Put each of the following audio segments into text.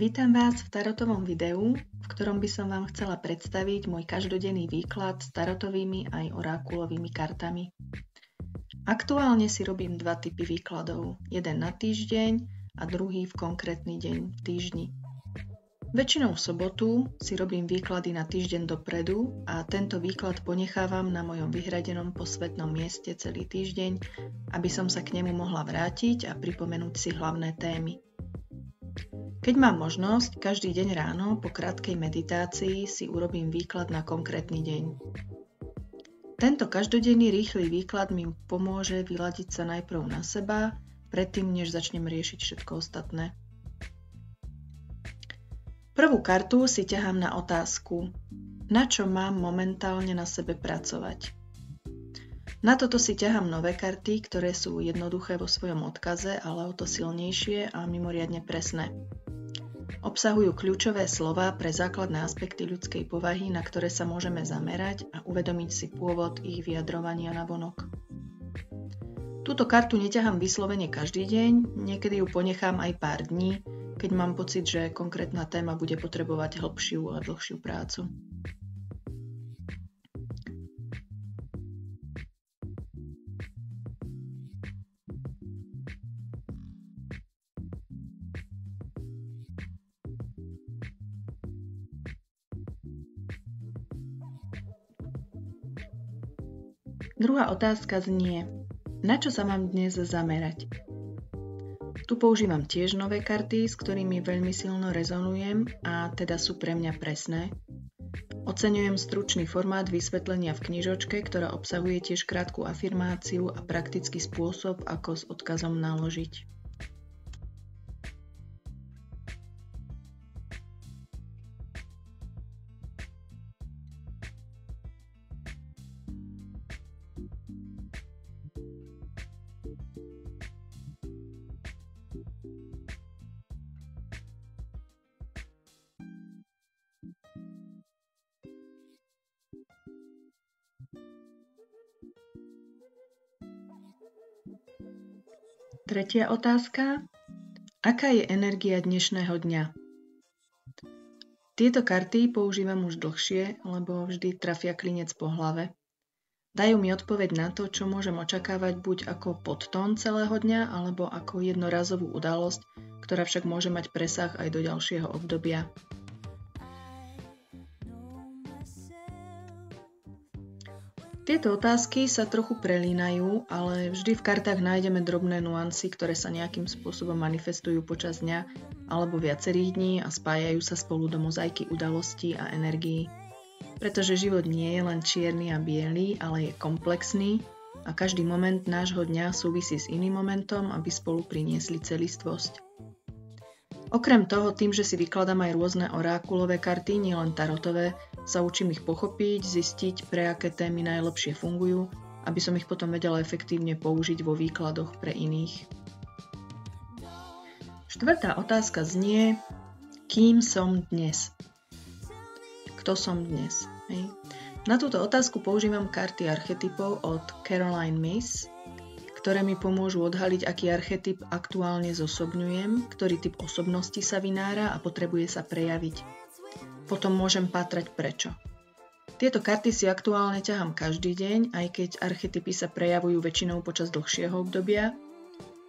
Vítam vás v tarotovom videu, v ktorom by som vám chcela predstaviť môj každodenný výklad s tarotovými aj orákulovými kartami. Aktuálne si robím dva typy výkladov, jeden na týždeň a druhý v konkrétny deň v týždni. Väčšinou v sobotu si robím výklady na týždeň dopredu a tento výklad ponechávam na mojom vyhradenom posvätnom mieste celý týždeň, aby som sa k nemu mohla vrátiť a pripomenúť si hlavné témy. Keď mám možnosť, každý deň ráno po krátkej meditácii si urobím výklad na konkrétny deň. Tento každodenný rýchly výklad mi pomôže vyladiť sa najprv na seba, predtým než začnem riešiť všetko ostatné. Prvú kartu si ťahám na otázku, na čo mám momentálne na sebe pracovať. Na toto si ťahám nové karty, ktoré sú jednoduché vo svojom odkaze, ale o to silnejšie a mimoriadne presné. Obsahujú kľúčové slová pre základné aspekty ľudskej povahy, na ktoré sa môžeme zamerať a uvedomiť si pôvod ich vyjadrovania navonok. Túto kartu neťahám vyslovene každý deň, niekedy ju ponechám aj pár dní, keď mám pocit, že konkrétna téma bude potrebovať hlbšiu a dlhšiu prácu. Druhá otázka znie, na čo sa mám dnes zamerať? Tu používam tiež nové karty, s ktorými veľmi silno rezonujem a teda sú pre mňa presné. Oceňujem stručný formát vysvetlenia v knižočke, ktorá obsahuje tiež krátku afirmáciu a praktický spôsob, ako s odkazom naložiť. Tretia otázka. Aká je energia dnešného dňa? Tieto karty používam už dlhšie, lebo vždy trafia klinec po hlave. Dajú mi odpoveď na to, čo môžem očakávať buď ako podtón celého dňa, alebo ako jednorazovú udalosť, ktorá však môže mať presah aj do ďalšieho obdobia. Tieto otázky sa trochu prelínajú, ale vždy v kartách nájdeme drobné nuancy, ktoré sa nejakým spôsobom manifestujú počas dňa alebo viacerých dní a spájajú sa spolu do mozaiky udalostí a energií. Pretože život nie je len čierny a biely, ale je komplexný a každý moment nášho dňa súvisí s iným momentom, aby spolu priniesli celistvosť. Okrem toho, tým, že si vykladám aj rôzne orákulové karty, nielen tarotové, sa učím ich pochopiť, zistiť, pre aké témy najlepšie fungujú, aby som ich potom vedela efektívne použiť vo výkladoch pre iných. Štvrtá otázka znie, kým som dnes? Kto som dnes? Hej. Na túto otázku používam karty archetypov od Caroline Myss, ktoré mi pomôžu odhaliť, aký archetyp aktuálne zosobňujem, ktorý typ osobnosti sa vynára a potrebuje sa prejaviť. Potom môžem pátrať prečo. Tieto karty si aktuálne ťahám každý deň, aj keď archetypy sa prejavujú väčšinou počas dlhšieho obdobia.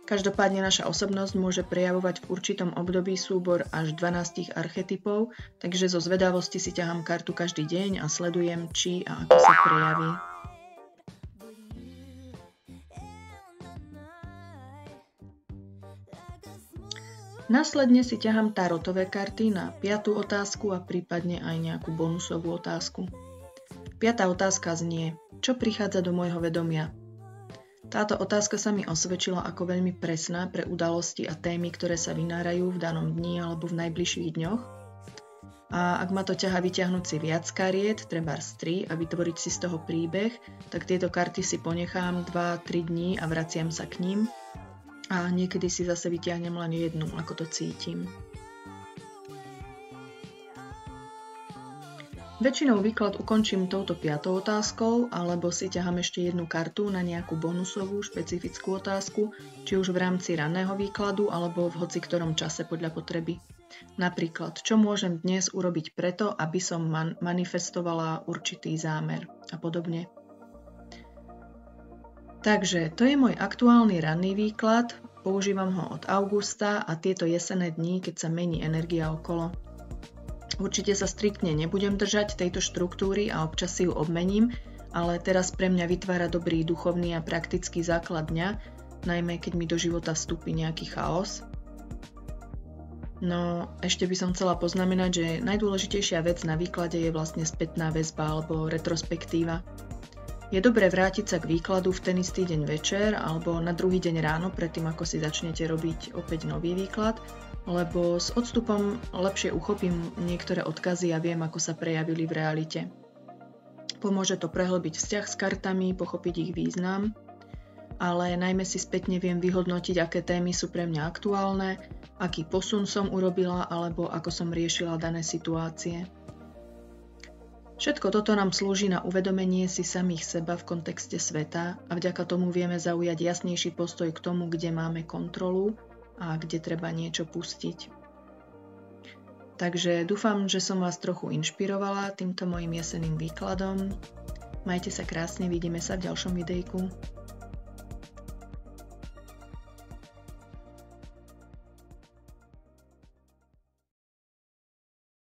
Každopádne naša osobnosť môže prejavovať v určitom období súbor až 12 archetypov, takže zo zvedavosti si ťahám kartu každý deň a sledujem, či a ako sa prejaví. Následne si ťahám tarotové karty na 5. otázku a prípadne aj nejakú bonusovú otázku. 5. otázka znie, čo prichádza do môjho vedomia? Táto otázka sa mi osvedčila ako veľmi presná pre udalosti a témy, ktoré sa vynárajú v danom dni alebo v najbližších dňoch. A ak ma to ťahá vyťahnuť si viac kariet, trebárs 3 a vytvoriť si z toho príbeh, tak tieto karty si ponechám 2-3 dní a vraciam sa k ním. A niekedy si zase vyťahnem len jednu, ako to cítim. Väčšinou výklad ukončím touto 5. otázkou, alebo si ťahám ešte jednu kartu na nejakú bonusovú, špecifickú otázku, či už v rámci ranného výkladu, alebo v hoci ktorom čase podľa potreby. Napríklad, čo môžem dnes urobiť preto, aby som manifestovala určitý zámer a podobne. Takže to je môj aktuálny ranný výklad, používam ho od augusta a tieto jesenné dni, keď sa mení energia okolo. Určite sa striktne nebudem držať tejto štruktúry a občas si ju obmením, ale teraz pre mňa vytvára dobrý duchovný a praktický základ dňa, najmä keď mi do života vstúpi nejaký chaos. No, ešte by som chcela poznamenať, že najdôležitejšia vec na výklade je vlastne spätná väzba alebo retrospektíva. Je dobré vrátiť sa k výkladu v ten istý deň večer alebo na druhý deň ráno, predtým ako si začnete robiť opäť nový výklad, lebo s odstupom lepšie uchopím niektoré odkazy a viem, ako sa prejavili v realite. Pomôže to prehlbiť vzťah s kartami, pochopiť ich význam, ale najmä si spätne viem vyhodnotiť, aké témy sú pre mňa aktuálne, aký posun som urobila alebo ako som riešila dané situácie. Všetko toto nám slúži na uvedomenie si samých seba v kontexte sveta a vďaka tomu vieme zaujať jasnejší postoj k tomu, kde máme kontrolu a kde treba niečo pustiť. Takže dúfam, že som vás trochu inšpirovala týmto mojim jesenným výkladom. Majte sa krásne, vidíme sa v ďalšom videjku.